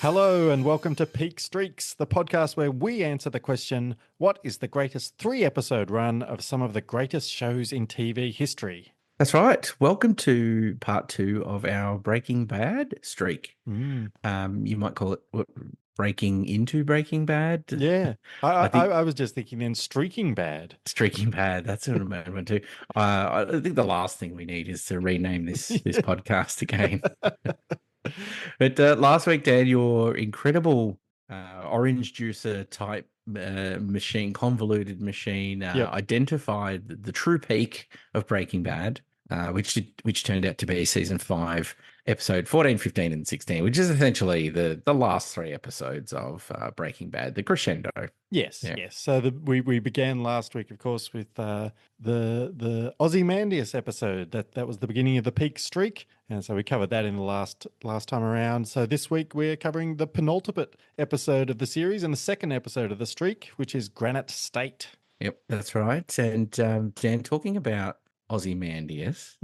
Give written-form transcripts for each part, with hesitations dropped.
Hello and welcome to Peak Streaks, the podcast where we answer the question, what is the greatest 3-episode run of some of the greatest shows in TV history? That's right. Welcome to part 2 of our Breaking Bad streak. You might call it breaking into Breaking Bad. Yeah, I think I was just thinking then Streaking Bad. Streaking Bad. That's an amazing one too. I think the last thing we need is to rename this podcast again. But last week, Dan, your incredible orange juicer type machine, convoluted machine, identified the true peak of Breaking Bad, which turned out to be season 5, episode 14, 15, and 16, which is essentially the last 3 episodes of Breaking Bad, the crescendo. Yes, Yeah. yes. So we began last week, of course, with the Ozymandias episode. That was the beginning of the Peak Streak, and so we covered that in the last time around. So this week we're covering the penultimate episode of the series and the second episode of the streak, which is Granite State. Yep, that's right. And Dan, talking about Ozymandias,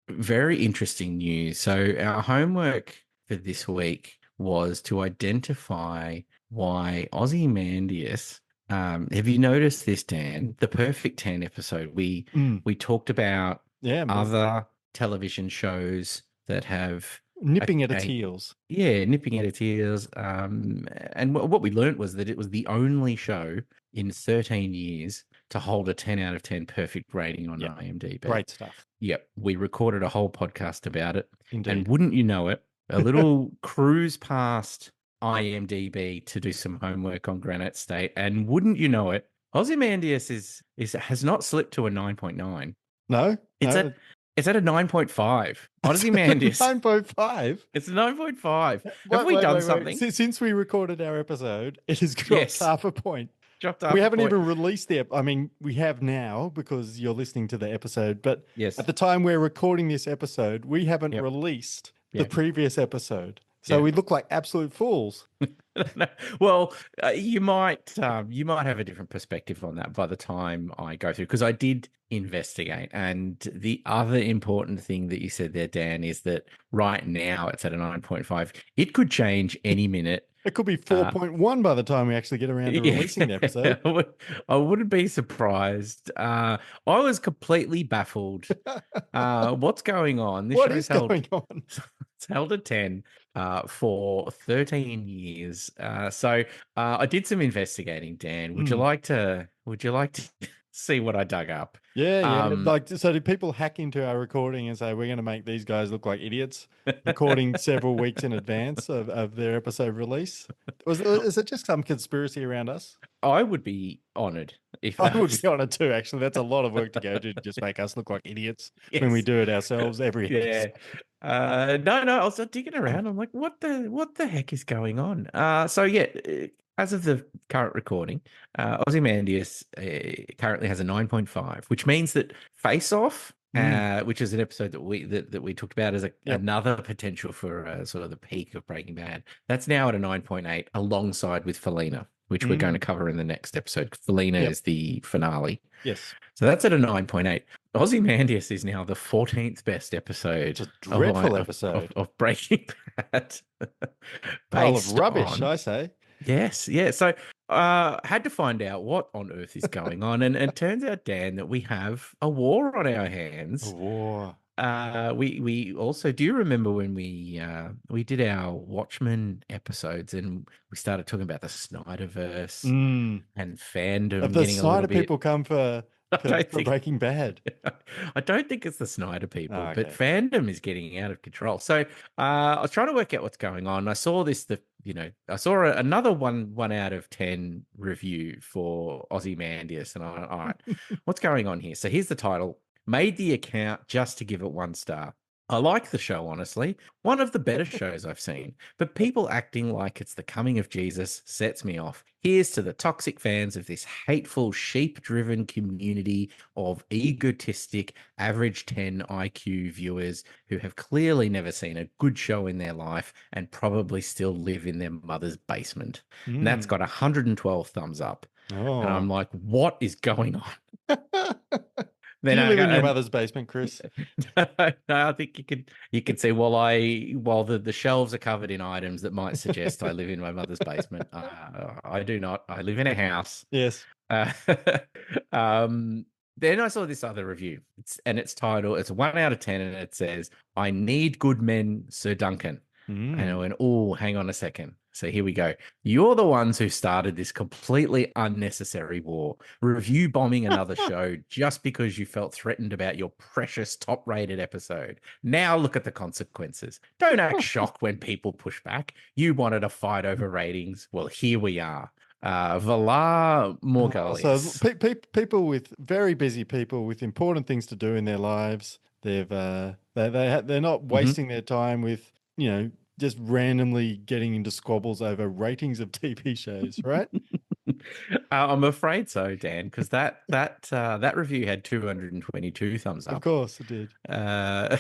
very interesting news. So our homework for this week was to identify why Ozymandias. Have you noticed this, Dan? The Perfect 10 episode. We talked about other television shows that have nipping at its heels. Yeah, nipping at its heels. And what we learned was that it was the only show in 13 years to hold a 10 out of 10 perfect rating on IMDb. Great stuff. Yep. We recorded a whole podcast about it. Indeed. And wouldn't you know it, a little cruise past IMDb to do some homework on Granite State. And wouldn't you know it, Ozymandias has not slipped to a 9.9. No? It's at a 9.5. Ozymandias. 9.5? It's a 9.5. Have we done something? Since we recorded our episode, it has dropped half a point. We haven't even released we have now because you're listening to the episode, but at the time we're recording this episode, we haven't released the previous episode. So we look like absolute fools. Well, you might have a different perspective on that by the time I go through, because I did investigate. And the other important thing that you said there, Dan, is that right now it's at a 9.5. It could change any minute. It could be 4.1 by the time we actually get around to releasing the episode. I wouldn't be surprised. I was completely baffled. What's going on? What is going on? It's held at 10 for 13 years. So I did some investigating, Dan. Would you like to see what I dug up? Yeah. So did people hack into our recording and say, we're going to make these guys look like idiots, recording several weeks in advance of their episode release? Is it just some conspiracy around us? I would be honoured if I would be honoured too, actually. That's a lot of work to go to just make us look like idiots when we do it ourselves every episode. No, I was digging around. I'm like, what the heck is going on? As of the current recording, Ozymandias currently has a 9.5, which means that Face Off, which is an episode that we talked about as another potential for sort of the peak of Breaking Bad, that's now at a 9.8 alongside with Felina, which we're going to cover in the next episode. Felina is the finale. Yes. So that's at a 9.8. Ozymandias is now the 14th best episode. It's a dreadful episode of Breaking Bad. Pile of rubbish, I say. Yes, yeah. So had to find out what on earth is going on. And it turns out, Dan, that we have a war on our hands. A war. We also, do you remember when we did our Watchmen episodes and we started talking about the Snyderverse and fandom? Have the Snyder people come for Breaking Bad? I don't think it's the Snyder people, but fandom is getting out of control. So I was trying to work out what's going on. I saw I saw another 1 out of 10 review for Ozymandias, and all right, what's going on here? So here's the title. Made the account just to give it 1 star. I like the show, honestly. One of the better shows I've seen. But people acting like it's the coming of Jesus sets me off. Here's to the toxic fans of this hateful, sheep-driven community of egotistic, average 10 IQ viewers who have clearly never seen a good show in their life and probably still live in their mother's basement. And that's got 112 thumbs up. And I'm like, what is going on? Do Then you I live go, in your mother's basement, Chris? no, I think you could see while the shelves are covered in items that might suggest I live in my mother's basement. I do not. I live in a house. Yes. Uh, then I saw this other review. It's titled. It's a 1 out of 10, and it says, "I need good men, Sir Duncan." And I went, "Oh, hang on a second." So here we go. You're the ones who started this completely unnecessary war, review bombing another show just because you felt threatened about your precious top-rated episode. Now look at the consequences. Don't act shocked when people push back. You wanted a fight over ratings. Well, here we are. Valar So Morghulis. people with very busy people with important things to do in their lives. They're not Mhm. wasting their time with just randomly getting into squabbles over ratings of TV shows, right? I'm afraid so, Dan, because that review had 222 thumbs Of up. course it did. Uh,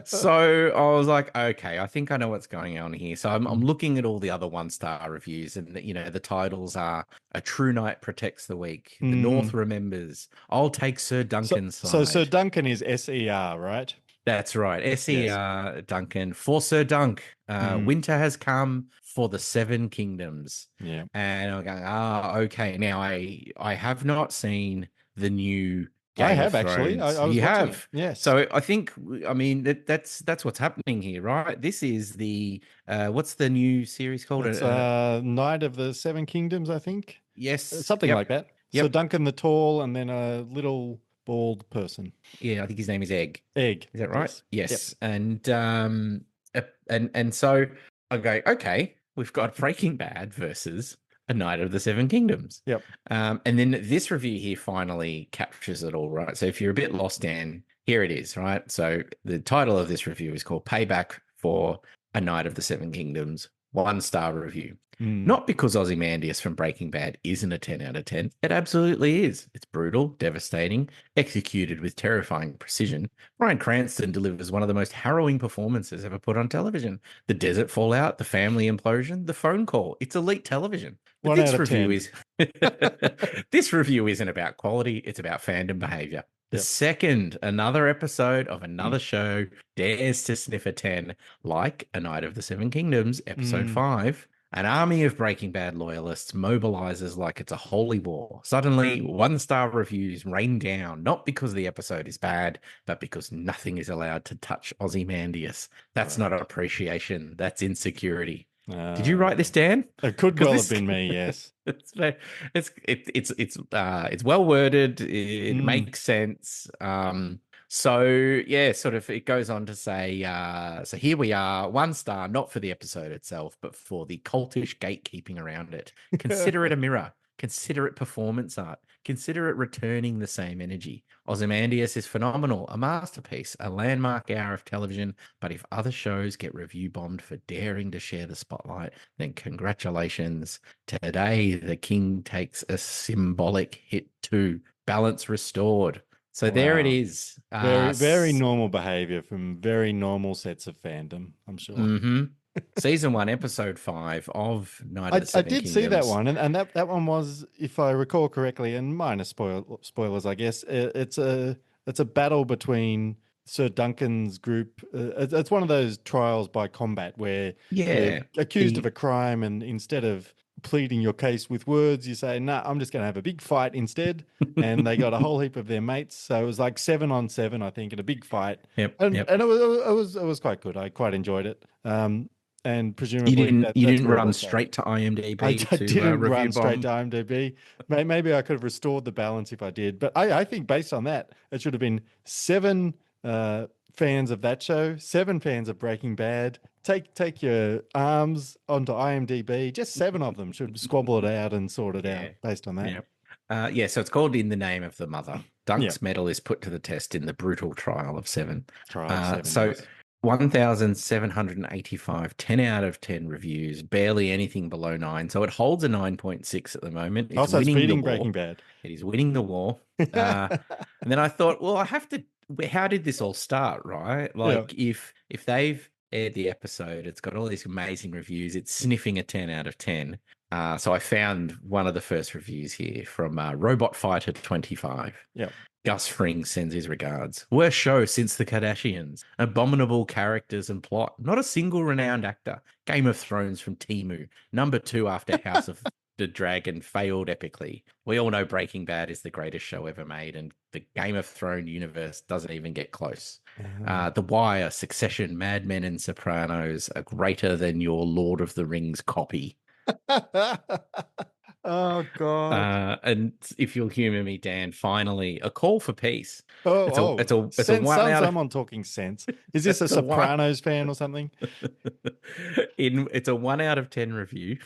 so I was like, okay, I think I know what's going on here. So I'm looking at all the other 1-star reviews, and the titles are "A True Knight Protects the Weak," "The North Mhm. Remembers," "I'll Take Sir Duncan's So Sir Side." Duncan is SER, right? That's right. Yes. SER Duncan for Sir Dunk. Mm. Winter has come for the Seven Kingdoms. Yeah. And I'm going, okay. Now I have not seen the new I Game of have actually. Thrones. I was You watching it. have. Yes. So I mean that's what's happening here, right? This is the what's the new series called? It's Knight of the Seven Kingdoms, I think. Yes. Something like Yep. that. So Yep. Duncan the Tall and then a little bald person. Yeah, I think his name is Egg. Egg. Is that right? Yes. Yep. Yes. And so I go, okay, we've got Breaking Bad versus A Knight of the Seven Kingdoms. Yep. And then this review here finally captures it all, right? So if you're a bit lost, Dan, here it is, right? So the title of this review is called Payback for A Knight of the Seven Kingdoms, 1-star review. Not because Ozymandias from Breaking Bad isn't a 10 out of 10. It absolutely is. It's brutal, devastating, executed with terrifying precision. Bryan Cranston delivers one of the most harrowing performances ever put on television. The desert fallout, the family implosion, the phone call. It's elite television. But 1 out of 10. This review isn't about quality, it's about fandom behavior. The Yep. second another episode of another show dares to sniff a 10, like A Knight of the Seven Kingdoms, episode 5, an army of Breaking Bad loyalists mobilizes like it's a holy war. Suddenly, 1-star reviews rain down, not because the episode is bad, but because nothing is allowed to touch Ozymandias. That's not appreciation, that's insecurity. Did you write this, Dan? It could Because well this have been me, yes. it's well worded. It makes sense. So yeah, sort of it goes on to say, so here we are, 1-star, not for the episode itself, but for the cultish gatekeeping around it. Consider it a mirror. Consider it performance art. Consider it returning the same energy. Ozymandias is phenomenal, a masterpiece, a landmark hour of television. But if other shows get review bombed for daring to share the spotlight, then congratulations. Today, the king takes a symbolic hit too. Balance restored. So there it Wow. is. Very normal behavior from very normal sets of fandom, I'm sure. Season 1, episode 5 of Night of the I Seven did see that Kingdoms. one, and that one was, if I recall correctly, and minor spoilers, I guess. It's a battle between Sir Duncan's group. It's one of those trials by combat where you're Yeah. accused of a crime, and instead of pleading your case with words, you say, "Nah, I'm just going to have a big fight instead." And they got a whole heap of their mates, so it was like 7-on-7, I think, in a big fight. Yep. And Yep. it was quite good. I quite enjoyed it. And You presumably didn't you that's didn't where it run all started. straight to I IMDb to didn't review run straight bomb? to IMDb. Maybe I could have restored the balance if I did. But I think based on that, it should have been 7 fans of that show, 7 fans of Breaking Bad. Take your arms onto IMDb. Just 7 of them should squabble it out and sort it out based on that. Yeah. So it's called In the Name of the Mother. Yeah. Dunk's medal is put to the test in the brutal trial of 7. Trial of 7. So Yes. 1,785, 10 out of 10 reviews, barely anything below 9. So it holds a 9.6 at the moment. It's Also, it's winning the beating war. Breaking Bad. It is winning the war. And then I thought, well, I have to. How did this all start? Right? Like if they've aired the episode, it's got all these amazing reviews. It's sniffing a 10 out of 10. So I found one of the first reviews here from Robot Fighter 25. Yeah. Gus Fring sends his regards. Worst show since the Kardashians. Abominable characters and plot. Not a single renowned actor. Game of Thrones from Timu. Number 2 after House of the Dragon failed epically. We all know Breaking Bad is the greatest show ever made, and the Game of Thrones universe doesn't even get close. The Wire, Succession, Mad Men, and Sopranos are greater than your Lord of the Rings copy. Oh God! And if you'll humor me, Dan, finally, A Call for Peace. It's a Sense, one out of someone talking sense. Is this a it's a one Sopranos fan or something? it's a 1 out of 10 review.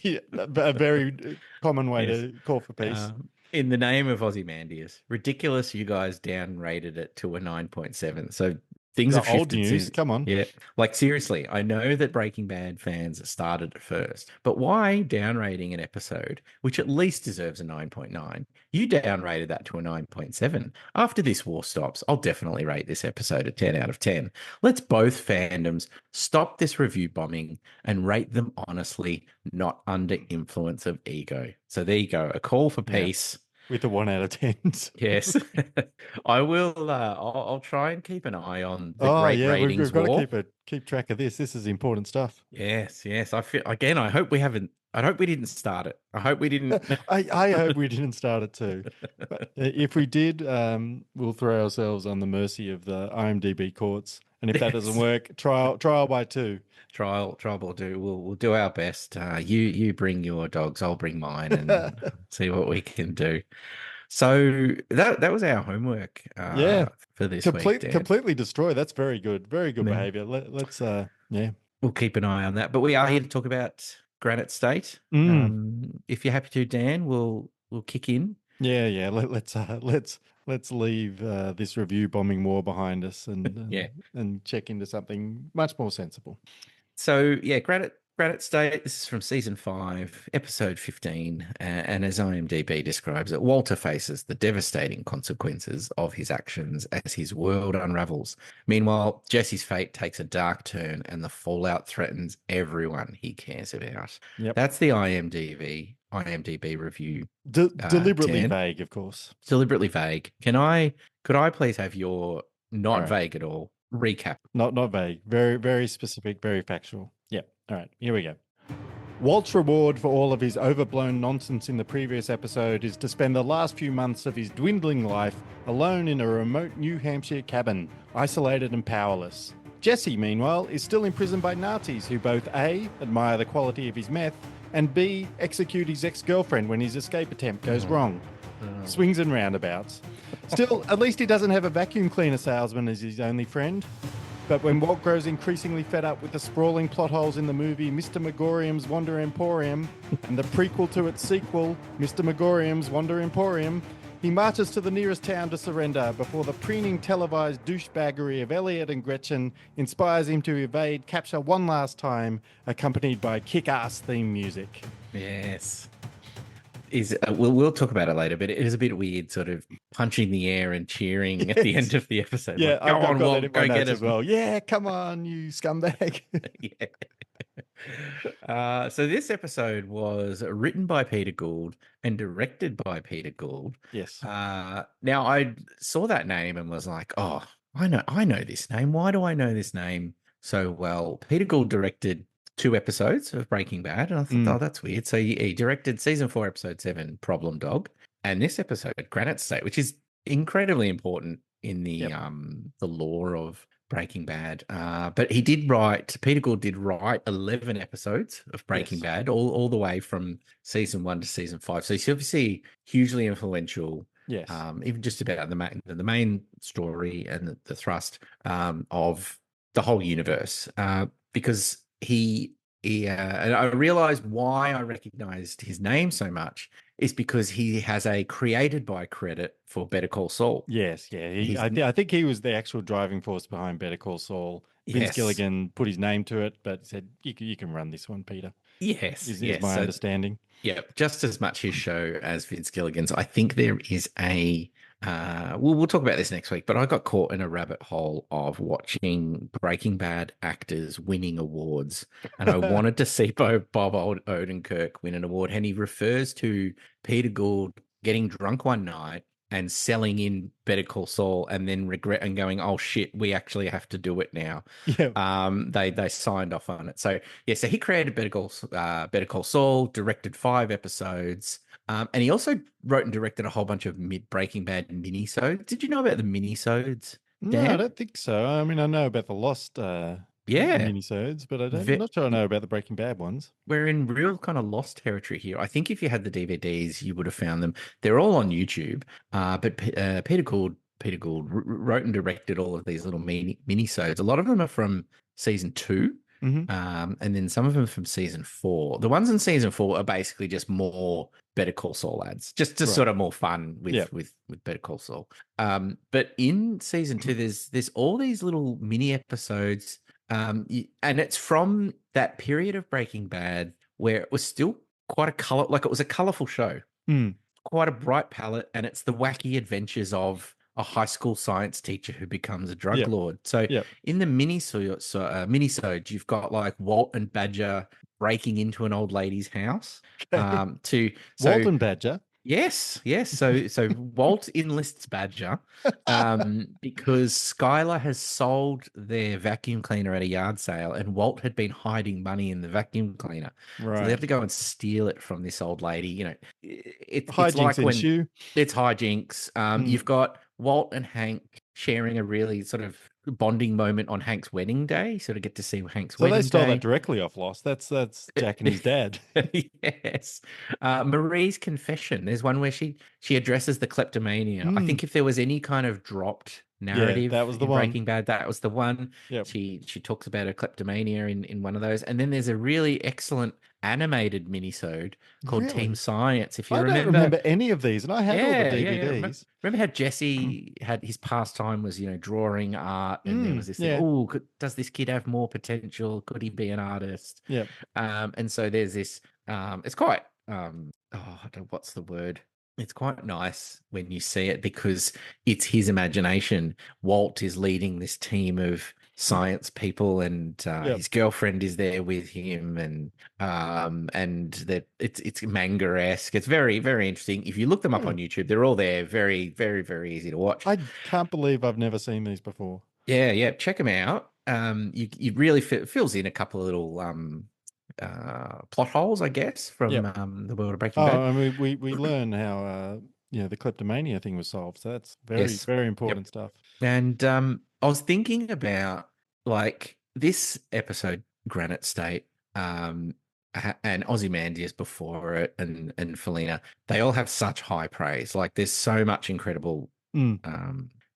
Yeah, a very common way to call for peace. In the name of Ozymandias. Ridiculous you guys downrated it to a 9.7. So things have old shifted news. since. Come on. Yeah. Like seriously, I know that Breaking Bad fans started it first, but why downrating an episode which at least deserves a 9.9? You downrated that to a 9.7. After this war stops, I'll definitely rate this episode a 10 out of 10. Let's both fandoms stop this review bombing and rate them honestly, not under influence of ego. So there you go. A call for peace. With a 1 out of 10. Yes, I will. I'll try and keep an eye on the great ratings we've got war. to keep track of this. This is important stuff. Yes. I feel again. I hope we haven't. I hope we didn't start it. I hope we didn't. I hope we didn't start it too. But if we did, we'll throw ourselves on the mercy of the IMDB courts. And if that doesn't work, trial by 2. Trial will do. We'll do our best. You bring your dogs, I'll bring mine, and see what we can do. So that was our homework. For this week, Dan. Completely destroyed. That's very good. Very good behavior. Let's we'll keep an eye on that. But we are here to talk about Granite State. If you're happy to, Dan, we'll kick in. Yeah. Let's leave this review bombing war behind us and check into something much more sensible. So Granite State. This is from season 5, episode 15, and as IMDb describes it, Walter faces the devastating consequences of his actions as his world unravels. Meanwhile, Jesse's fate takes a dark turn, and the fallout threatens everyone he cares about. Yep. That's the IMDb review. Deliberately vague, of course. Deliberately vague. Could I please have your not vague at all recap? Not vague. Very, very specific, very factual. Yep. All right, here we go. Walt's reward for all of his overblown nonsense in the previous episode is to spend the last few months of his dwindling life alone in a remote New Hampshire cabin, isolated and powerless. Jesse, meanwhile, is still imprisoned by Nazis who both A, admire the quality of his meth, and B, execute his ex-girlfriend when his escape attempt goes wrong. Swings and roundabouts. Still, at least he doesn't have a vacuum cleaner salesman as his only friend. But when Walt grows increasingly fed up with the sprawling plot holes in the movie Mr. Megorium's Wonder Emporium and the prequel to its sequel, Mr. Megorium's Wonder Emporium, he marches to the nearest town to surrender before the preening televised douchebaggery of Elliot and Gretchen inspires him to evade capture one last time, accompanied by kick-ass theme music. Yes. We'll talk about it later, but it is a bit weird, sort of punching the air and cheering at the end of the episode. Yeah, like, I've got go get it as well. Yeah, come on, you scumbag. So this episode was written by Peter Gould and directed by Peter Gould. Yes. Now I saw that name and was like, oh, I know this name. Why do I know this name so well? Peter Gould directed 2 episodes of Breaking Bad, and I thought, oh, that's weird. So he directed season 4, episode 7, Problem Dog, and this episode, Granite State, which is incredibly important in the lore of Breaking Bad. But Peter Gould did write 11 episodes of Breaking Bad, all the way from season 1 to season 5. So he's obviously hugely influential. Yes. Even just about the main story and the thrust of the whole universe, because and I realized why I recognized his name so much is because he has a created by credit for Better Call Saul. Yes, yeah. I think he was the actual driving force behind Better Call Saul. Vince Gilligan put his name to it, but said, you can run this one, Peter. Yes. Is my understanding. Yeah, just as much his show as Vince Gilligan's. I think there is we'll talk about this next week, but I got caught in a rabbit hole of watching Breaking Bad actors winning awards, and I wanted to see Bob Odenkirk win an award, and he refers to Peter Gould getting drunk one night and selling in Better Call Saul and then regret and going, oh shit, we actually have to do it now. Yeah. They signed off on it. So yeah, so he created Better Call Saul, directed 5 episodes, and he also wrote and directed a whole bunch of Breaking Bad minisodes. Did you know about the minisodes, No, I Dan? don't think so. I mean, I know about the Lost Yeah. minisodes, but I'm Ve- not sure I know about the Breaking Bad ones. We're in real kind of lost territory here. I think if you had the DVDs, you would have found them. They're all on YouTube. But Peter Gould wrote and directed all of these little mini-sodes. A lot of them are from season 2, Hmm. and then some of them from season 4. The ones in season 4 are basically just more Better Call Saul ads, just Right. sort of more fun Yeah. with Better Call Saul. But in season 2, there's all these little mini episodes, and it's from that period of Breaking Bad where it was still quite like it was a colorful show, Mm. quite a bright palette, and it's the wacky adventures of a high school science teacher who becomes a drug Yep. lord. So Yep. in the minisode, you've got like Walt and Badger breaking into an old lady's house. Okay. To so Walton Badger. Yes. So Walt enlists Badger because Skylar has sold their vacuum cleaner at a yard sale, and Walt had been hiding money in the vacuum cleaner. So they have Right. to go and steal it from this old lady. It's Hijinks like when ensue. it's hijinks. You've Mm. got Walt and Hank sharing a really sort of bonding moment on Hank's wedding day. Sort of get to see Hank's So they wedding stole that day. directly off Lost. That's Jack and his dad. Yes. Marie's confession. There's one where she addresses the kleptomania. I Mm. think if there was any kind of dropped Yeah, that narrative was the in one. Breaking Bad, that was the one. Yep. She talks about her kleptomania in one of those. And then there's a really excellent animated minisode called Team Really? Science. If you I don't remember, remember any of these, and I had all the yeah. DVDs. Remember how Jesse had his pastime was, drawing art, and there was this thing. Yeah. Oh, does this kid have more potential? Could he be an artist? Yep. And so there's this. It's quite. I don't know, what's the word? It's quite nice when you see it because it's his imagination. Walt is leading this team of science people, and Yep. his girlfriend is there with him, and that it's manga-esque. It's very, very interesting. If you look them up on YouTube, they're all there. Very, very, very easy to watch. I can't believe I've never seen these before. Yeah, check them out. You really fills in a couple of little plot holes, I guess, from Yep. the world of Breaking Oh, Bad. I mean, we learn how the kleptomania thing was solved. So that's very, Yes. very Yep. important stuff. And I was thinking about like this episode, Granite State, and Ozymandias before it, and Felina. They all have such high praise. Like there's so much incredible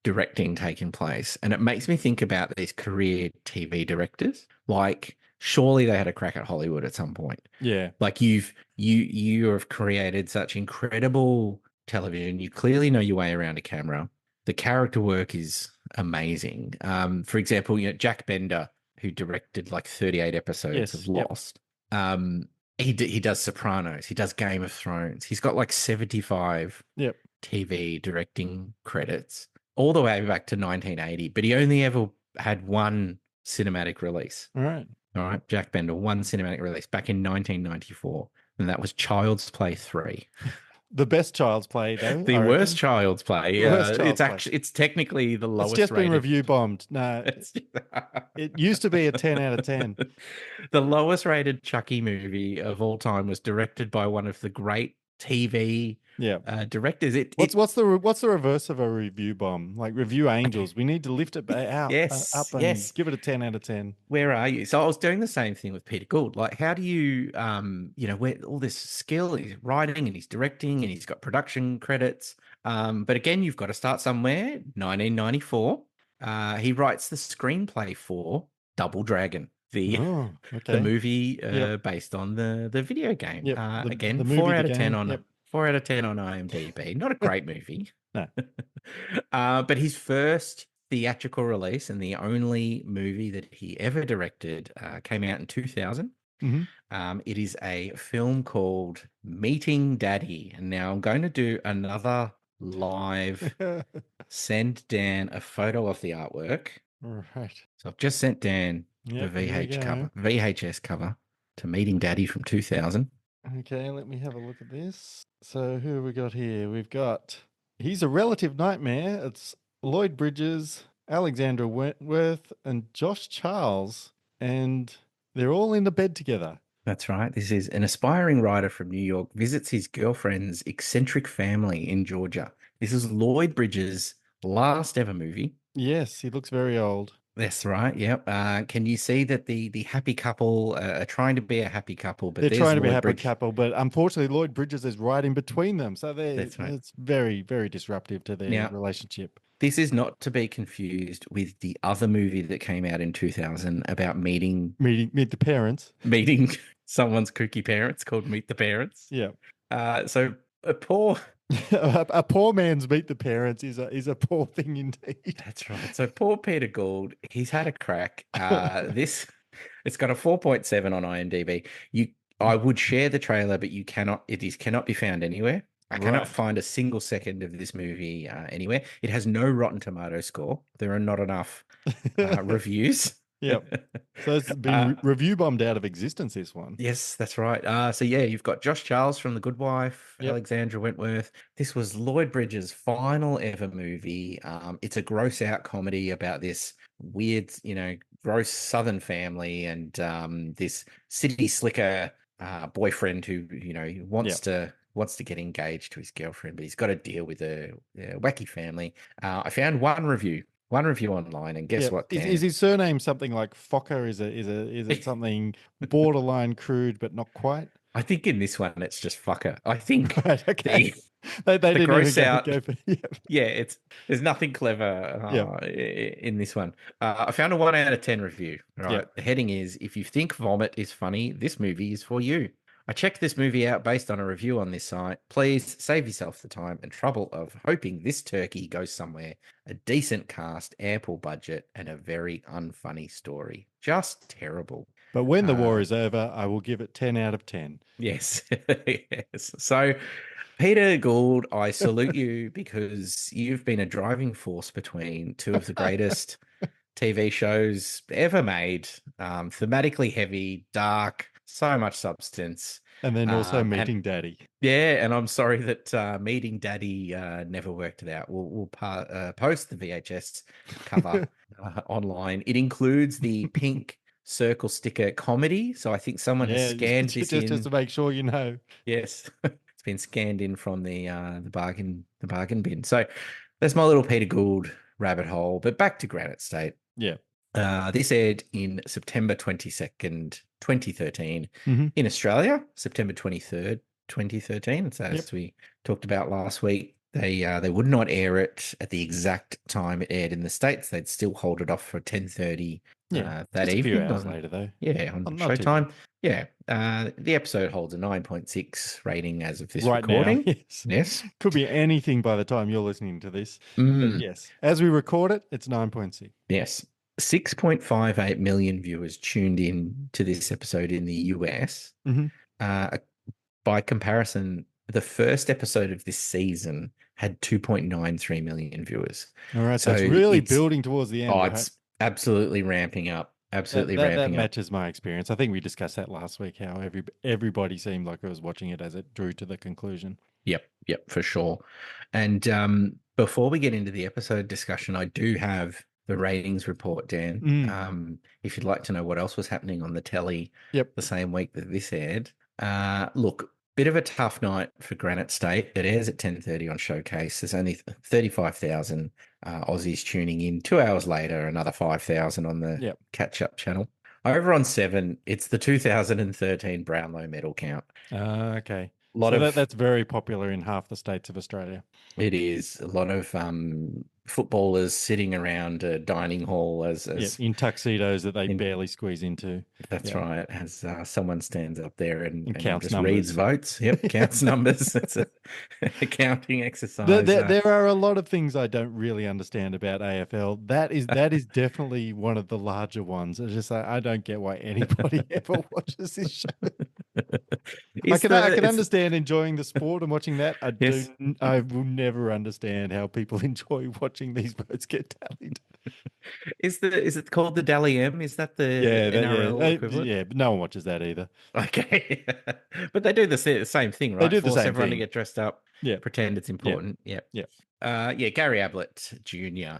directing taking place, and it makes me think about these career TV directors. Like surely they had a crack at Hollywood at some point. Yeah. Like you have created such incredible television. You clearly know your way around a camera. The character work is amazing. For example, Jack Bender, who directed like 38 episodes of Yes. Yep. Lost. He does Sopranos. He does Game of Thrones. He's got like 75 Yep. TV directing credits all the way back to 1980, but he only ever had one cinematic release. All right. All right, Jack Bender, one cinematic release back in 1994, and that was Child's Play 3. The best Child's Play, though. The worst Child's Play. It's technically the lowest. It's just been rated. review bombed. No, it used to be a 10 out of 10. The lowest rated Chucky movie of all time was directed by one of the great TV directors. What's the reverse of a review bomb? Like Review Angels. We need to lift it out up and give it a 10 out of 10. Where are you? So I was doing the same thing with Peter Gould. Like, how do you where all this skill, he's writing and he's directing and he's got production credits. But again, you've got to start somewhere. 1994. He writes the screenplay for Double Dragon, the movie based on the video game. Yep. Again, the 4 out of 10 game. on Yep. 4 out of 10 on IMDb. Not a great movie. No. But his first theatrical release and the only movie that he ever directed came out in 2000. Mm-hmm. It is a film called Meeting Daddy. And now I'm going to do another live send Dan a photo of the artwork. Right. So I've just sent Dan the VHS cover to Meeting Daddy from 2000. Okay, let me have a look at this. So who have we got here? We've got He's a relative nightmare. It's Lloyd Bridges, Alexandra Wentworth, and Josh Charles, and they're all in the bed together. That's right. This is an aspiring writer from New York visits his girlfriend's eccentric family in Georgia. This is Lloyd Bridges' last ever movie. Yes, he looks very old. That's right. Yep. Can you see that the happy couple are trying to be a happy couple, but They're there's trying to be a Lloyd happy Bridges. couple, but unfortunately, Lloyd Bridges is right in between them. So That's right. it's very, very disruptive to their Now, relationship. this is not to be confused with the other movie that came out in 2000 about Meet the parents. meeting someone's kooky parents called Meet the Parents. Yeah. So a poor A poor man's Meet the Parents is a poor thing indeed. That's right. So poor Peter Gould, he's had a crack. This it's got a 4.7 on IMDb. I would share the trailer, but cannot be found anywhere. I cannot Right. find a single second of this movie anywhere. It has no Rotten Tomato score. There are not enough reviews. Yep. So it's been review bombed out of existence, this one. Yes, that's right. So yeah, you've got Josh Charles from The Good Wife, Yep. Alexandra Wentworth. This was Lloyd Bridges' final ever movie. It's a gross out comedy about this weird, gross Southern family and this city slicker boyfriend who, wants to get engaged to his girlfriend, but he's got to deal with a wacky family. I found one review online, and guess what, Dan? Is his surname something like Fokker? Is it something borderline crude but not quite? I think in this one it's just fucker. I think Right, okay. They the didn't gross even out. go for Yeah, there's nothing clever in this one. I found a 1 out of 10 review. Right, Yep. the heading is: if you think vomit is funny, this movie is for you. I checked this movie out based on a review on this site. Please save yourself the time and trouble of hoping this turkey goes somewhere. A decent cast, ample budget, and a very unfunny story. Just terrible. But when the war is over, I will give it 10 out of 10. Yes. Yes. So, Peter Gould, I salute you because you've been a driving force between two of the greatest TV shows ever made. Thematically heavy, dark, so much substance. And then also Meeting Daddy. Yeah, and I'm sorry that Meeting Daddy never worked it out. We'll post the VHS cover online. It includes the pink circle sticker comedy. So I think someone has scanned this in. Just to make sure you know. Yes, it's been scanned in from the bargain bin. So that's my little Peter Gould rabbit hole. But back to Granite State. Yeah. This aired in September 22nd, 2013 in Australia, September 23rd, 2013. So as we talked about last week, they would not air it at the exact time it aired in the States. They'd still hold it off for 10:30 that evening. A few hours later, though. Yeah, on Showtime. Yeah. The episode holds a 9.6 rating as of this recording. Now, yes. Could be anything by the time you're listening to this. But yes. As we record it, it's 9.6. Yes. 6.58 million viewers tuned in to this episode in the US. By comparison, the first episode of this season had 2.93 million viewers. All right. So it's really building towards the end. Oh, it's absolutely ramping up. Absolutely ramping up. That matches my experience. I think we discussed that last week, how everybody seemed like it was watching it as it drew to the conclusion. Yep, for sure. And before we get into the episode discussion, I do have the ratings report, Dan. If you'd like to know what else was happening on the telly the same week that this aired. Look, bit of a tough night for Granite State. It airs at 10:30 on Showcase. There's only 35,000 Aussies tuning in. 2 hours later, another 5,000 on the catch-up channel. Over on 7, it's the 2013 Brownlow medal count. Okay. That's very popular in half the states of Australia. It is. A lot of footballers sitting around a dining hall as in tuxedos that they barely squeeze into. That's right. As someone stands up there and counts just numbers. reads votes. Yep, counts numbers. It's a counting exercise. There are a lot of things I don't really understand about AFL. That is definitely one of the larger ones. It's just I don't get why anybody ever watches this show. I can understand enjoying the sport and watching that. I will never understand how people enjoy watching these votes get tallied. Is it called the Dally M? Is that the Yeah, NRL equivalent? yeah, but no one watches that either. Okay. But they do the same thing, They right? do the Force same everyone to thing. get dressed up, Yeah, pretend it's yeah, important. Yep. yeah. Yeah, Gary Ablett Jr.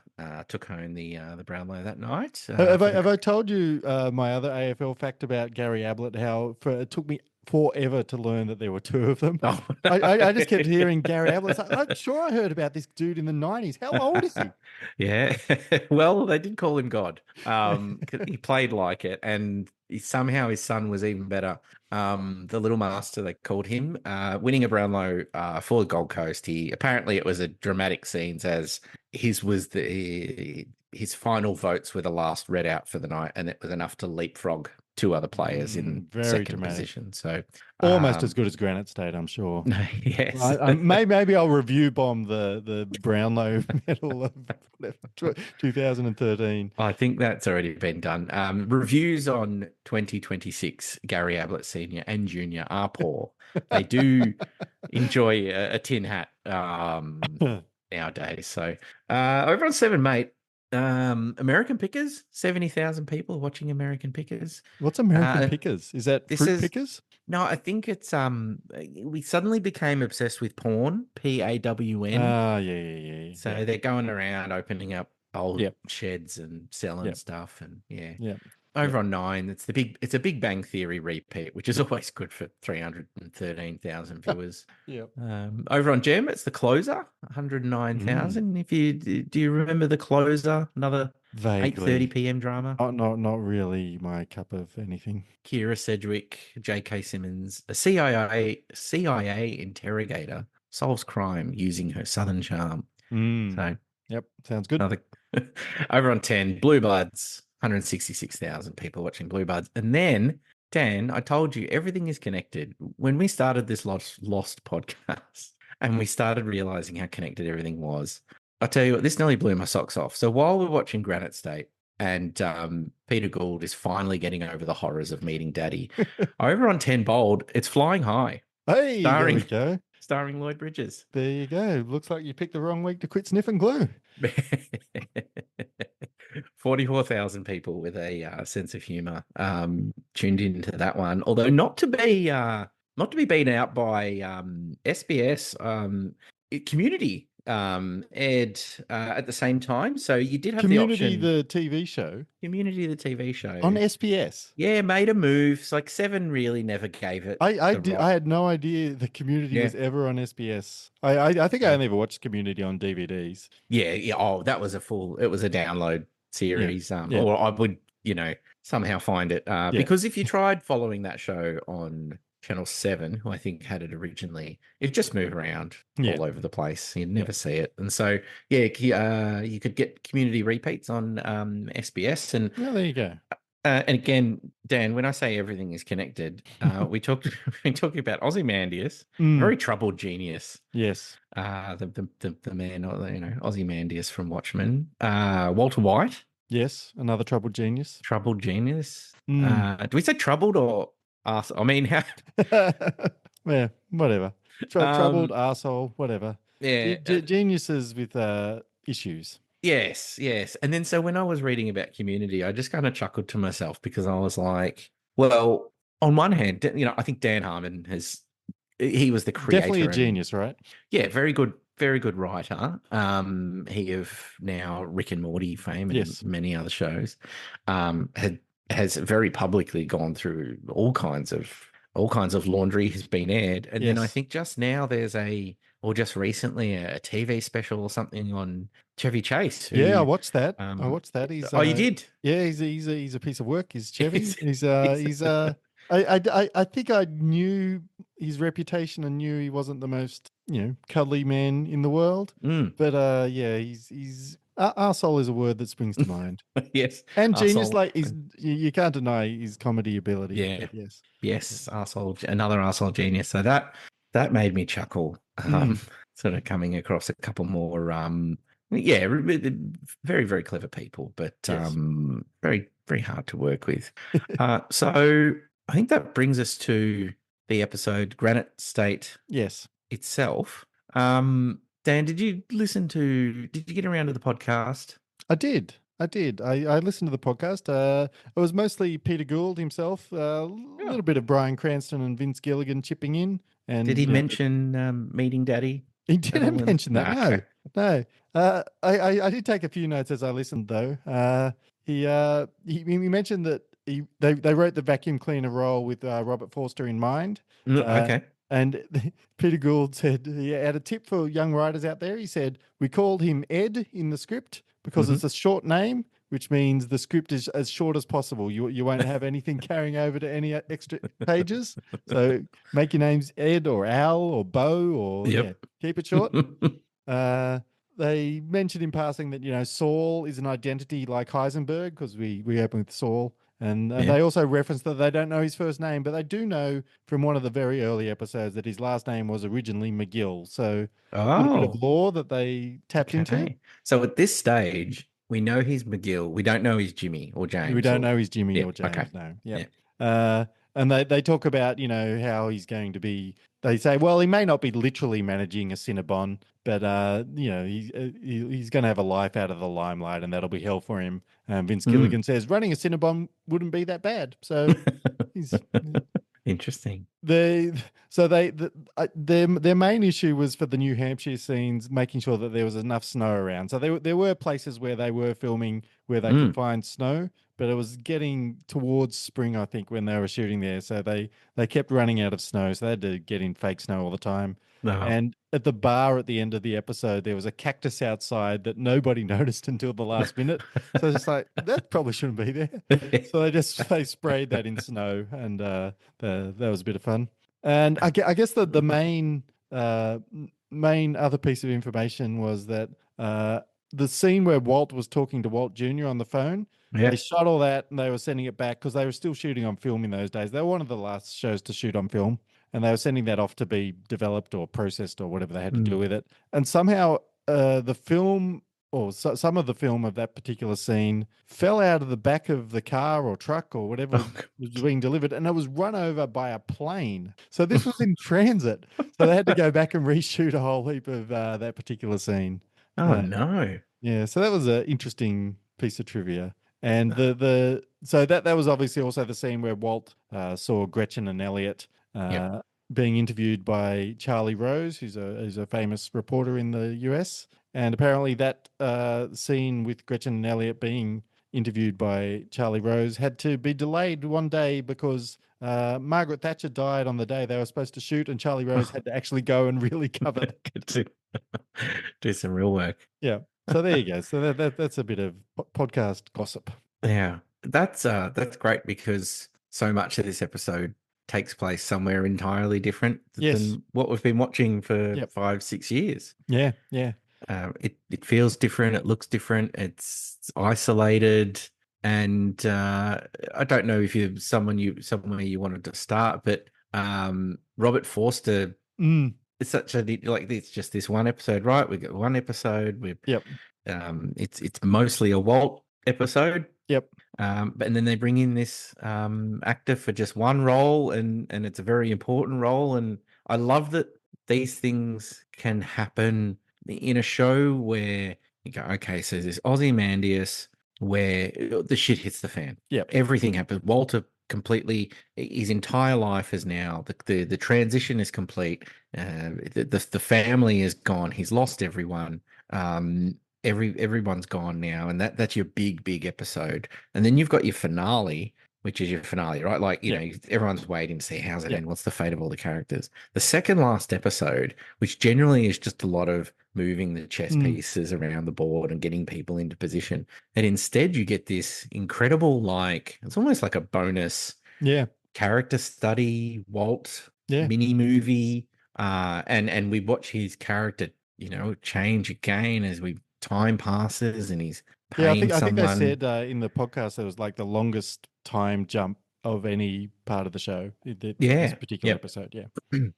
Took home the Brownlow that night Have for I the. have I told you my other AFL fact about Gary Ablett? How it took me forever to learn that there were two of them. Oh, I just kept hearing Gary Ablett. It's like, I'm sure I heard about this dude in the 90s. How old is he? Yeah. Well, they did call him God. 'Cause he played like it, and somehow his son was even better. The little master, they called him, winning a Brownlow for Gold Coast. He apparently it was a dramatic scenes as his final votes were the last read out for the night, and it was enough to leapfrog two other players in Very second dramatic. position. So Almost as good as Granite State, I'm sure. yes. Maybe I'll review bomb the Brownlow medal of 2013. I think that's already been done. Reviews on 2026 Gary Ablett Senior and Junior are poor. They do enjoy a tin hat nowadays. So over on Seven, mate. American Pickers, 70,000 people watching American Pickers. What's American Uh, Pickers? Is that this fruit is pickers? no, I think it's we suddenly became obsessed with porn, PAWN. Ah, yeah. So they're going around opening up old Yep, sheds and selling yep, stuff, and yeah. yep, yep. Over on Nine, it's a Big Bang Theory repeat, which is always good for 313,000 viewers. Yep. Over on Gem, it's The Closer, Mm, 109,000. If you do you remember The Closer? Another 8:30 vaguely. p.m. drama. Not really my cup of anything. Kira Sedgwick, J.K. Simmons, a CIA interrogator solves crime using her Southern charm. Mm, So yep, sounds good. another over on 10, Blue Bloods, 166,000 people watching Blue Bloods. And then, Dan, I told you everything is connected. When we started this Lost podcast and we started realizing how connected everything was, I tell you what, this nearly blew my socks off. So while we're watching Granite State and Peter Gould is finally getting over the horrors of meeting Daddy, over on 10 Bold, it's Flying High, Hey, there we go. starring Lloyd Bridges. There you go. Looks like you picked the wrong week to quit sniffing glue. 44,000 people with a sense of humor tuned into that one, although not to be beaten out by SBS Community aired at the same time, so you did have Community, the option. the TV show Community, the TV show on SBS. Yeah, made a move. It's like Seven really never gave it I had no idea the Community was ever on SBS. I think I only ever watched Community on DVDs. Yeah. Oh, that was it was a download series. Yeah. Or I would, somehow find it. Because if you tried following that show on Channel 7, who I think had it originally, it just moved around all over the place. You'd never see it. And so, you could get Community repeats on SBS. And there you go. And again, Dan, when I say everything is connected, we're talking about Ozymandias, very troubled genius. Yes. The man, Ozymandias from Watchmen. Walter White. Yes, another troubled genius. Troubled genius. Do we say troubled or arse? I mean, how? Yeah, whatever. Troubled, arsehole, whatever. Yeah. Geniuses with issues. Yes. And then so when I was reading about Community, I just kind of chuckled to myself because I was like, well, on one hand, I think Dan Harmon he was the creator. Definitely a genius, right? Yeah, very good writer. He of now Rick and Morty fame and many other shows. Has very publicly gone through all kinds of laundry has been aired. And then I think just now just recently a TV special or something on Chevy Chase. I watched that. He's you did? Yeah, he's a piece of work. He's Chevy. I think I knew his reputation and knew he wasn't the most cuddly man in the world. But he's arsehole is a word that springs to mind. Yes, and genius. Like you can't deny his comedy ability. Yeah, yes, arsehole, another arsehole genius. So that made me chuckle. Sort of coming across a couple more. Very, very clever people, but very, very hard to work with. So I think that brings us to the episode Granite State. Yes. Itself. Dan, did you get around to the podcast? I did. I did. I listened to the podcast. It was mostly Peter Gould himself, a Yeah. little bit of Bryan Cranston and Vince Gilligan chipping in, Did and he you know, mention meeting Daddy he at all? didn't mention that. No, No, okay. no. I did take a few notes as I listened, though. He mentioned that they wrote the vacuum cleaner role with Robert Forster in mind. Uh, Okay. and Peter Gould said he had a tip for young writers out there. He said, "We called him Ed in the script because Hmm. it's a short name, which means the script is as short as possible. You won't have anything carrying over to any extra pages. So make your names Ed or Al or Bo or yeah, Yep. keep it short." Uh, they mentioned in passing that Saul is an identity like Heisenberg because we open with Saul, and Yeah. they also reference that they don't know his first name, but they do know from one of the very early episodes that his last name was originally McGill. So a little bit of Oh, lore that they tapped into. okay. So at this stage, we know he's McGill. We don't know he's Jimmy or We James don't or know he's Jimmy yeah. or Okay. James. No. Yep. Yeah. Uh, and they talk about how he's going to be. They say, well, he may not be literally managing a Cinnabon, but he's going to have a life out of the limelight, and that'll be hell for him. Vince Mm. Gilligan says running a Cinnabon wouldn't be that bad. So he's Interesting. they so they their main issue was for the New Hampshire scenes, making sure that there was enough snow around. So there were places where they were filming where they could Mm. find snow, but it was getting towards spring, I think, when they were shooting there. So they kept running out of snow, so they had to get in fake snow all the time. Oh. And at the bar at the end of the episode, there was a cactus outside that nobody noticed until the last minute. So it's just like that probably shouldn't be there. So they sprayed that in snow, and that was a bit of fun. And I guess the main other piece of information was that the scene where Walt was talking to Walt Jr. on the phone, they Yeah. shot all that and they were sending it back because they were still shooting on film in those days. They were one of the last shows to shoot on film, and they were sending that off to be developed or processed or whatever they had to do Mm. with it. And somehow the film or some of the film of that particular scene fell out of the back of the car or truck or whatever Oh, was being delivered, and it was run over by a plane. So this was in transit. So they had to go back and reshoot a whole heap of that particular scene. oh Uh, no. yeah, so that was an interesting piece of trivia. And the so that was obviously also the scene where Walt saw Gretchen and Elliot Yep. being interviewed by Charlie Rose, who's a famous reporter in the US. And apparently that scene with Gretchen and Elliot being interviewed by Charlie Rose had to be delayed one day because Margaret Thatcher died on the day they were supposed to shoot, and Charlie Rose had to actually go and really cover that. Good to do some real work. Yeah. So there you go. So that's a bit of podcast gossip. Yeah. That's great because so much of this episode takes place somewhere entirely different Yes. than what we've been watching for Yep. 5-6 years. Yeah. Yeah. It feels different. It looks different. It's isolated, and I don't know if you somewhere you wanted to start, but Robert Forster. Mm. It's such a like it's just this one episode, right? We got one episode. Yep. It's mostly a Walt episode. Yep. But and then they bring in this actor for just one role, and it's a very important role. And I love that these things can happen in a show where you go, okay, so there's Ozymandias where the shit hits the fan. Yep. Everything happens. Walter completely, his entire life is now the transition is complete. The family is gone. He's lost everyone. Everyone's gone now, and that's your big episode. And then you've got your finale, which is your finale, right? Like, you Yep. know, everyone's waiting to see how's it Yep. end, what's the fate of all the characters. The second last episode, which generally is just a lot of moving the chess pieces around the board and getting people into position, and instead you get this incredible, like, it's almost like a bonus Yeah. character study, Walt Yeah. mini movie, and we watch his character, you know, change again as time passes, and he's Yeah. paying I think they someone. said in the podcast it was like the longest time jump of any part of the show. This Yeah, particular yep, episode. Yeah.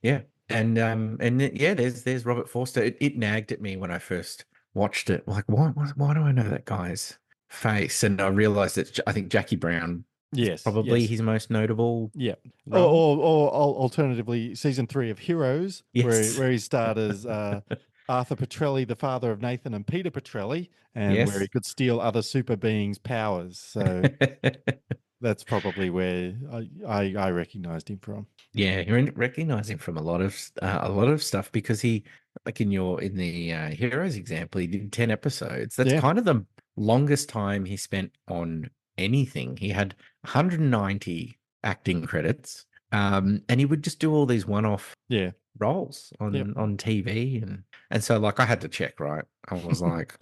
yeah, yeah. There's Robert Forster. It nagged at me when I first watched it. Like, why do I know that guy's face? And I realized that I think Jackie Brown is Yes. probably Yes. his most notable Yeah. role. Or alternatively, season 3 of Heroes, Yes. where he starred as Arthur Petrelli, the father of Nathan and Peter Petrelli, and where he Yes. could steal other super beings' powers. So that's probably where I recognized him from. Yeah, you recognize him from a lot of stuff because he, like in the Heroes example, he did 10 episodes. That's Yeah, kind of the longest time he spent on anything. He had 190 acting credits, and he would just do all these one-off yeah, roles yep, on TV, and so like I had to check, right? I was like,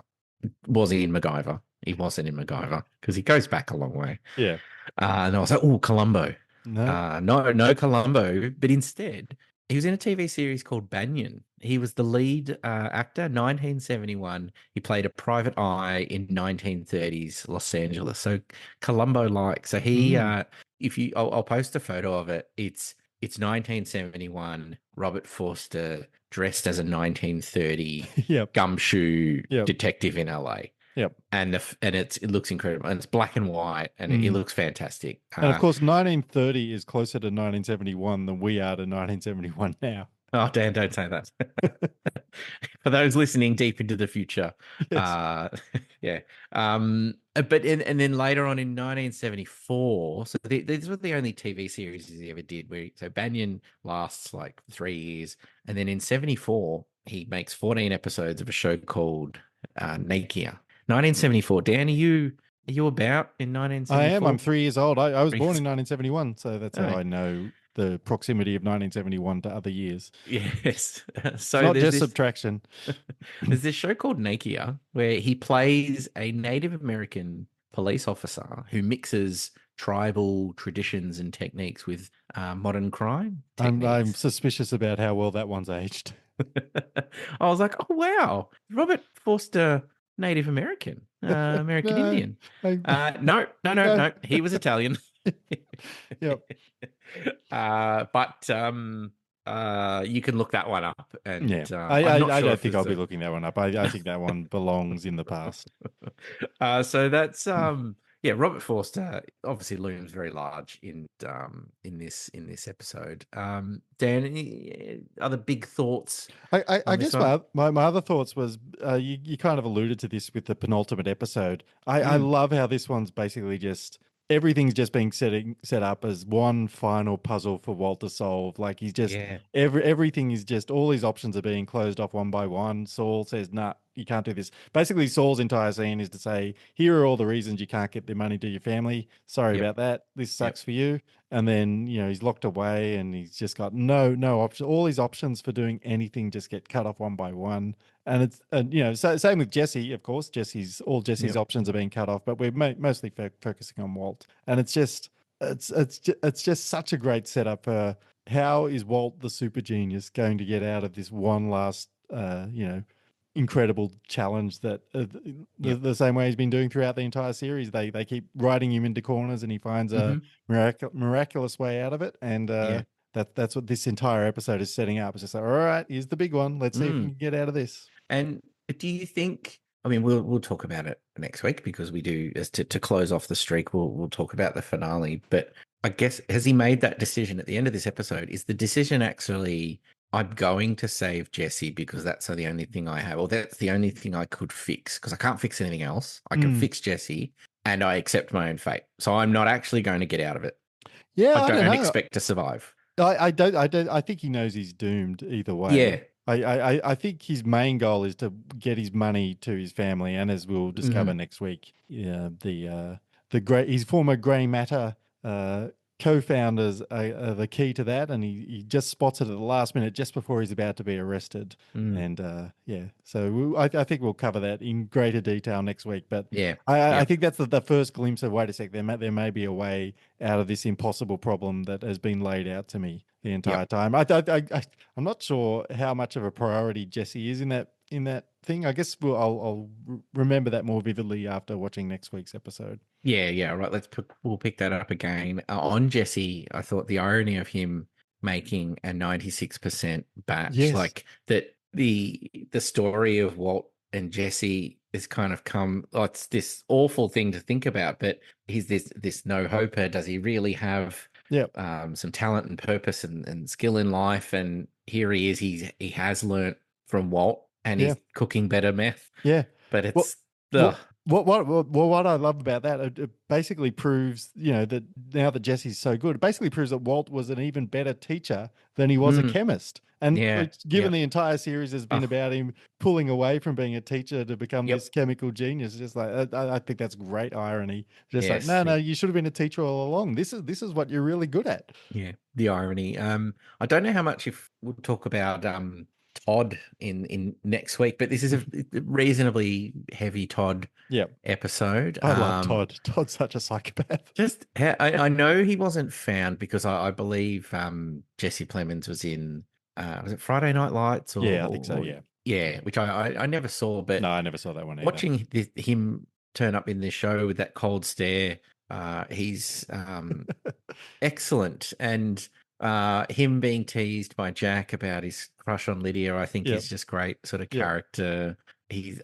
was he in MacGyver? He wasn't in MacGyver because he goes back a long way. yeah. And I was like, oh, Columbo. No, No Columbo, but instead he was in a TV series called Banyan. He was the lead actor, 1971. He played a private eye in 1930s Los Angeles. So Columbo like, so he, mm, if you, I'll post a photo of it. It's 1971. Robert Forster dressed as a 1930 yep, gumshoe yep, detective in LA, yep. and it looks incredible, and it's black and white, and it Mm. looks fantastic. And of course, 1930 is closer to 1971 than we are to 1971 now. Oh, Dan, don't say that. For those listening deep into the future, Yes. yeah. And then later on in 1974, so these were the only TV series he ever did. So Banyan lasts like 3 years, and then in '74 he makes 14 episodes of a show called Nakia. 1974. Dan, are you about in I am. I'm 1974? 3 years old. I was born in 1971, so that's how Oh, I know the proximity of 1971 to other years. yes. It's So not just subtraction. there's this show called Nakia where he plays a Native American police officer who mixes tribal traditions and techniques with modern crime I'm techniques. suspicious about how well that one's aged. I was like, oh wow, Robert Forster, Native American, American No, Indian. I, no. No. He was Italian. Yep. But you can look that one up, Yeah. and I, I'm I, not I sure don't if think it's I'll be looking that one up. I think that one belongs in the past. so that's yeah, Robert Forster obviously looms very large in this episode. Dan, any other big thoughts I on this guess one? my other thoughts was you kind of alluded to this with the penultimate episode. I Mm, love how this one's basically just everything's just being set up as one final puzzle for Walt to solve. Like he's just yeah, everything is just all his options are being closed off one by one. Saul says, "Nah, you can't do this." Basically, Saul's entire scene is to say, "Here are all the reasons you can't get the money to your family. Sorry yep, about that. This yep, sucks for you." And then, he's locked away and he's just got no option. All his options for doing anything just get cut off one by one. And same with Jesse, of course. Jesse's yep, options are being cut off, but we're mostly focusing on Walt. And it's just such a great setup for how is Walt the super genius going to get out of this one last, incredible challenge that yep. the same way he's been doing throughout the entire series. They keep writing him into corners, and he finds a Hmm. miraculous way out of it. And Yeah. that's what this entire episode is setting up. It's just like, all right, here's the big one. Let's see if we Mm. can get out of this. And do you think? I mean, we'll talk about it next week because we do as to close off the streak. We'll talk about the finale. But I guess has he made that decision at the end of this episode? Is the decision actually I'm going to save Jesse because that's the only thing I have, or that's the only thing I could fix because I can't fix anything else. I can Mm. fix Jesse, and I accept my own fate. So I'm not actually going to get out of it. Yeah, I I don't don't know. expect to survive. I don't. I think he knows he's doomed either way. Yeah. I think his main goal is to get his money to his family, and as we'll discover Hmm. next week, yeah, the great his former Grey Matter uh, co-founders are the key to that, and he just spots it at the last minute, just before he's about to be arrested, Mm. and yeah, so I think we'll cover that in greater detail next week. But Yeah. I Yeah. think that's the first glimpse of wait a sec, there may be a way out of this impossible problem that has been laid out to me the entire Yep. time. I'm not sure how much of a priority Jesse is in that thing. I guess I'll remember that more vividly after watching next week's episode. Yeah, right. We'll pick that up again. On Jesse, I thought the irony of him making a 96% batch, Yes. like that the story of Walt and Jesse has kind of come, oh, it's this awful thing to think about, but he's this no hoper. Does he really have Yep. some talent and purpose and skill in life? And here he is, he has learnt from Walt and Yeah. he's cooking better meth. Yeah. But What it's what ugh, what I love about that, it basically proves, that now that Jesse's so good, it basically proves that Walt was an even better teacher than he was a mm, chemist. And yeah, given yep, the entire series has been oh, about him pulling away from being a teacher to become yep, this chemical genius, it's just like I think that's great irony. Just like, yes, no, no, you should have been a teacher all along. This is what you're really good at. yeah, the irony. I don't know how much if we'll talk about Todd in next week, but this is a reasonably heavy Todd Yeah, episode. I love Todd. Todd's such a psychopath. I know he wasn't found because I believe Jesse Plemons was in was it Friday Night Lights Yeah, I think so. or Yeah. yeah, which I never saw, but No, I never saw that one either. watching him turn up in this show with that cold stare, he's excellent. And him being teased by Jack about his crush on Lydia, I think Yep. is just great sort of Yep. character. He's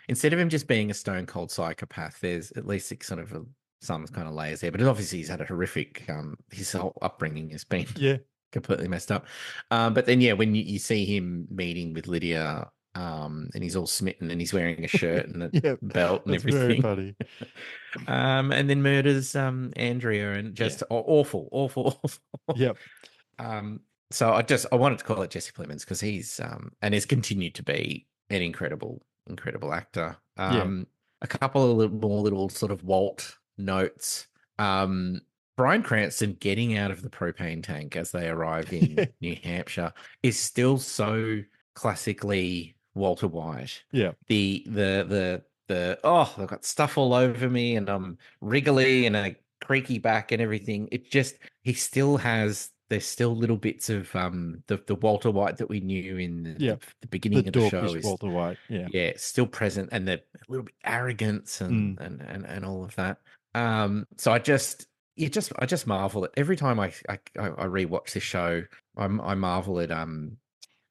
instead of him just being a stone cold psychopath, there's at least sort of some kind of layers there. But obviously he's had a horrific his whole upbringing has been Yeah. completely messed up. But then yeah, when you see him meeting with Lydia, and he's all smitten and he's wearing a shirt and a Yep. belt and That's very everything. funny. And then murders Andrea and just awful, awful, awful. Yep. Um, so I wanted to call it Jesse Plemons because he's and has continued to be an incredible actor. Yeah. A couple of more little sort of Walt notes. Bryan Cranston getting out of the propane tank as they arrive Yeah. in New Hampshire is still so classically Walter White. Yeah. The I've got stuff all over me and I'm wriggly and a creaky back and everything. It just there's still little bits of the Walter White that we knew in Yeah. the The beginning of the show dwarfish is Walter White. Yeah. yeah, still present and the little bit arrogance Mm. and all of that. So I just marvel at every time I rewatch this show, I marvel at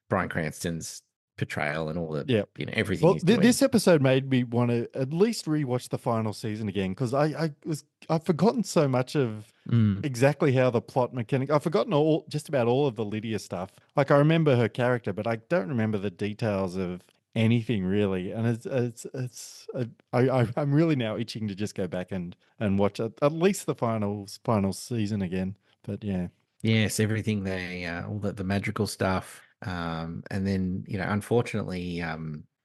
Bryan Cranston's portrayal and all the Yeah. everything Well, he's doing. this episode made me want to at least rewatch the final season again because I've forgotten so much of exactly how the plot mechanic. I've forgotten just about all of the Lydia stuff. Like I remember her character, but I don't remember the details of anything really. And I'm really now itching to just go back and watch at least the final season again. But yeah. Yes, everything all the magical stuff. And then, unfortunately,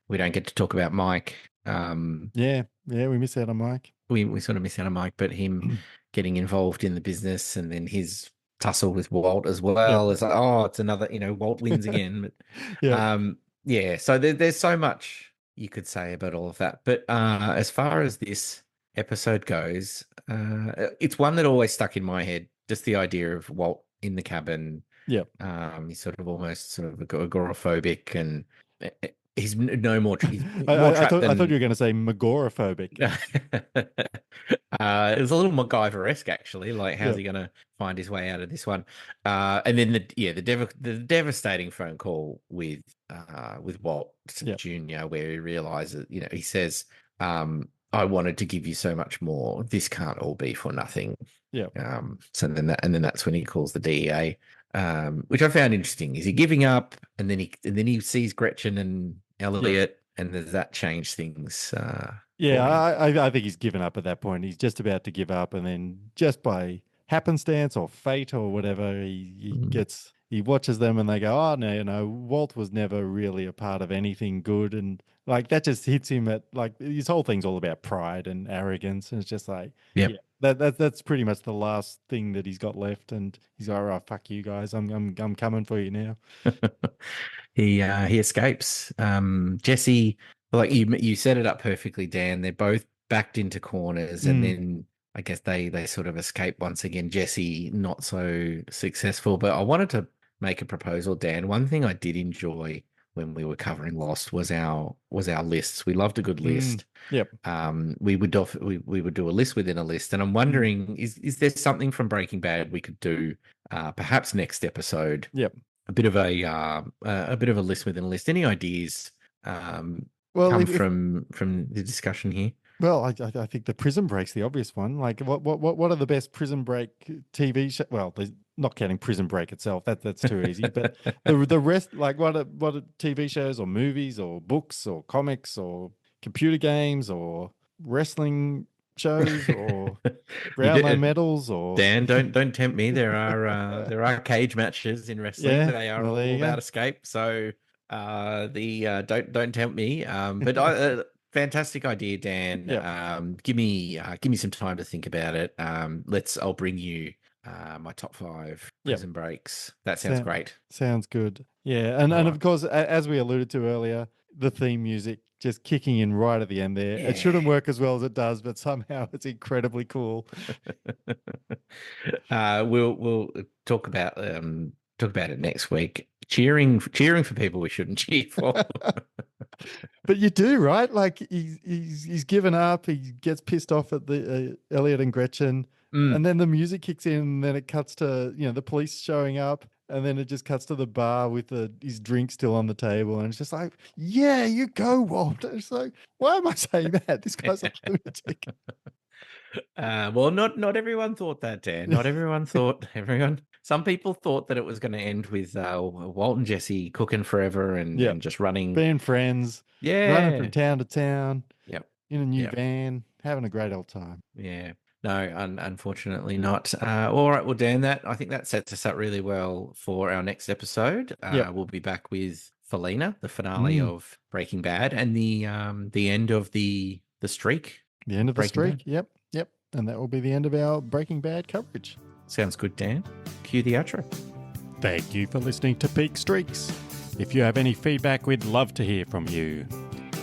we don't get to talk about Mike. Yeah, we miss out on Mike. We sort of miss out on Mike, but him getting involved in the business and then his tussle with Walt as Yep. well. It's like, oh, it's another, Walt wins again. But Yep. yeah, so there's so much you could say about all of that. But as far as this episode goes, it's one that always stuck in my head. Just the idea of Walt in the cabin. Yep. He's sort of almost sort of agoraphobic, and he's no more. He's I, more I, I trapped thought I thought than. you were going to say magoraphobic. It was a little MacGyver-esque, actually. Like, how's Yep. he going to find his way out of this one? And then the devastating phone call with Walt Yep. Jr., where he realizes, he says, "I wanted to give you so much more. This can't all be for nothing." Yep. So then that's when he calls the DEA, which I found interesting. Is he giving up, and then he sees Gretchen and Elliot, and does that change things? Yeah, For him? I think he's given up at that point. He's just about to give up, and then just by happenstance or fate or whatever, he watches them, and they go, "Oh no, Walt was never really a part of anything good," and like that just hits him at like his whole thing's all about pride and arrogance, and it's just like, Yep. yeah, that's pretty much the last thing that he's got left, and he's like, "Oh fuck you guys, I'm coming for you now." He escapes. Jesse, like you set it up perfectly, Dan. They're both backed into corners, and Mm, then I guess they sort of escape once again. Jesse not so successful, but I wanted to make a proposal, Dan. One thing I did enjoy when we were covering Lost was our lists. We loved a good mm, list. yep. We would do a list within a list, and I'm Mm, wondering, is there something from Breaking Bad we could do, perhaps next episode? yep. A bit of a list within a list. Any ideas Well, come if from the discussion here? Well, I think the Prison Break's the obvious one. Like, what are the best Prison Break TV show? Well, not counting Prison Break itself. That's too easy. But the rest, like what are TV shows or movies or books or comics or computer games or wrestling shows or Brownlow medals or Dan, don't tempt me. There are cage matches in wrestling. Yeah, They are well, there all you go. about escape. So don't tempt me. But fantastic idea, Dan. Yep. Give me some time to think about it. I'll bring you my top 5 prison breaks. That sounds great. Sounds good. Yeah, and of course, as we alluded to earlier, the theme music just kicking in right at the end there. Yeah. It shouldn't work as well as it does, but somehow it's incredibly cool. We'll talk about it next week. Cheering for people we shouldn't cheer for. But you do, right? Like he's given up. He gets pissed off at the Elliot and Gretchen, and then the music kicks in, and then it cuts to the police showing up, and then it just cuts to the bar with his drink still on the table, and it's just like, yeah, you go, Walt. It's like, why am I saying that? This guy's a lunatic. Well, not everyone thought that, Dan. Not everyone thought. Some people thought that it was going to end with Walt and Jesse cooking forever and just running, being friends, running from town to town. Yep. In a new van, having a great old time. Yeah. No, unfortunately not. All right, well, Dan, I think that sets us up really well for our next episode. We'll be back with Felina, the finale of Breaking Bad, and the end of the streak. The end of the streak. Yep. And that will be the end of our Breaking Bad coverage. Sounds good, Dan. Cue the outro. Thank you for listening to Peak Streaks. If you have any feedback, we'd love to hear from you.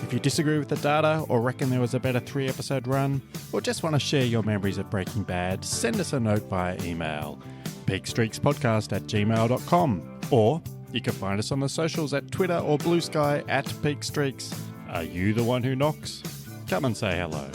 If you disagree with the data or reckon there was a better 3-episode run, or just want to share your memories of Breaking Bad, send us a note via email, peakstreakspodcast@gmail.com, or you can find us on the socials at Twitter or Blue Sky @peakstreaks. Are you the one who knocks? Come and say hello.